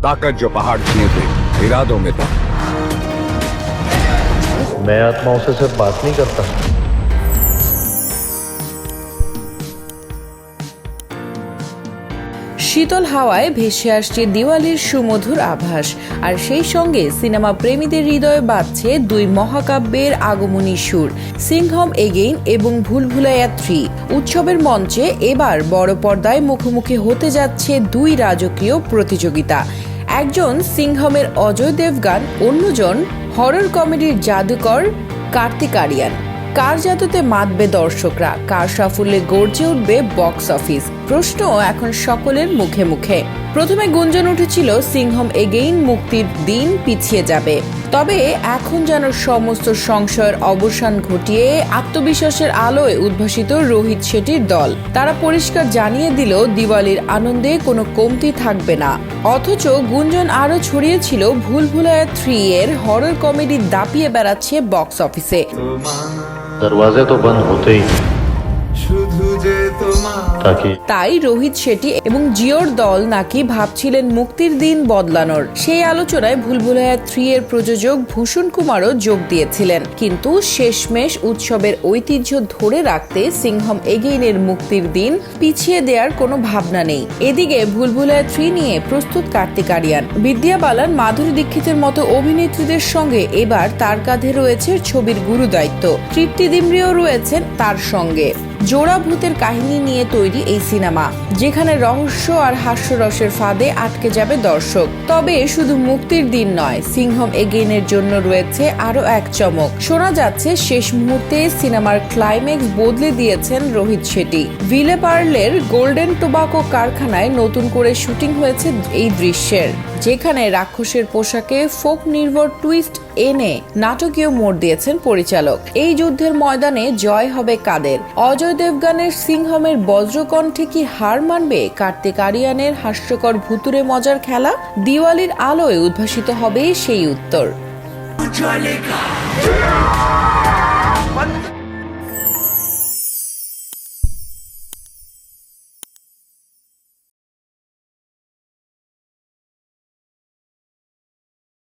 ताकत जो पहाड़ किए थे इरादों में था। मैं आत्माओं से सिर्फ बात नहीं करता। শীতল হাওয়ায় ভেসে আসছে দিওয়ালির সুমধুর আভাস, আর সেই সঙ্গে সিনেমা প্রেমীদের হৃদয়ে বাজছে দুই মহাকাব্যের আগমনী সুর, সিংহম এগেইন এবং ভুলভুলাইয়া 3। উৎসবের মঞ্চে এবার বড় পর্দায় মুখোমুখি হতে যাচ্ছে দুই রাজকীয় প্রতিযোগিতা। একজন সিংহমের অজয় দেবগান, অন্যজন হরর কমেডির জাদুকর কার্তিক আরিয়ান। কার জাদুতে মাতবে দর্শকরা, কার সাফল্যে গর্জে উঠবে বক্স অফিস, প্রশ্ন এখন সকলের মুখে মুখে। প্রথমে গুঞ্জন উঠেছিল সিংহম এগেইন মুক্তির দিন পিছিয়ে যাবে, তবে এখন যেন সমস্ত সংশয়ের অবসান ঘটিয়ে আত্মবিশ্বাসের আলোয় উদ্ভাসিত রোহিত শেঠির দল। তারা পরিষ্কার জানিয়ে দিল দিওয়ালির আনন্দে কোনো কমতি থাকবে না। অথচ গুঞ্জন আরও ছড়িয়েছিল ভুলভুলাইয়া 3 এর হরর কমেডি দাপিয়ে বেড়াচ্ছে বক্স অফিসে। दरवाजे तो बंद होते ही তাই রোহিত শেঠি এবং জিওর দল নাকি ভাবছিলেন মুক্তির দিন বদলানোর। সেই আলোচনায় ভুলভুলাইয়া 3 এর প্রযোজক ভূষণ কুমারও যোগ দিয়েছিলেন, কিন্তু শেষমেশ উৎসবের ঐতিহ্য ধরে রাখতে সিংহম এগেইনের মুক্তির দিন পিছিয়ে দেওয়ার কোনো ভাবনা নেই। এদিকে ভুলভুলাইয়া 3 নিয়ে প্রস্তুত কার্তিক আরিয়ান। বিদ্যা বালান, মাধুরী দীক্ষিতের মতো অভিনেত্রীদের সঙ্গে এবার তার কাঁধে রয়েছে ছবির গুরু দায়িত্ব। তৃপ্তি ডিমরিও রয়েছেন তার সঙ্গে। জোড়া ভূতের কাহিনী নিয়ে তৈরি এই সিনেমা, যেখানে রহস্য আর হাস্যরসের ফাঁদে আটকে যাবে দর্শক। তবে শুধু মুক্তির দিন নয়, সিংহম এগেইনের জন্য রয়েছে আরো এক চমক। শোনা যাচ্ছে শেষ মুহূর্তে সিনেমার ক্লাইম্যাক্স বদলে দিয়েছেন রোহিত শেঠি। ভিলে পার্লের গোল্ডেন টোবাকো কারখানায় নতুন করে শুটিং হয়েছে এই দৃশ্যের, যেখানে রাক্ষসের পোশাকে ফোক নির্ভর টুইস্ট এনে নাটকীয় মোড় দিয়েছেন পরিচালক। এই যুদ্ধের ময়দানে জয় হবে কাদের? অজয় দেবগানের সিংহমের বজ্রকণ্ঠে কি হার মানবে কার্তিক আরিয়ানের হাস্যকর ভুতুরে মজার খেলা? দিওয়ালির আলোয় উদ্ভাসিত হবে সেই উত্তর।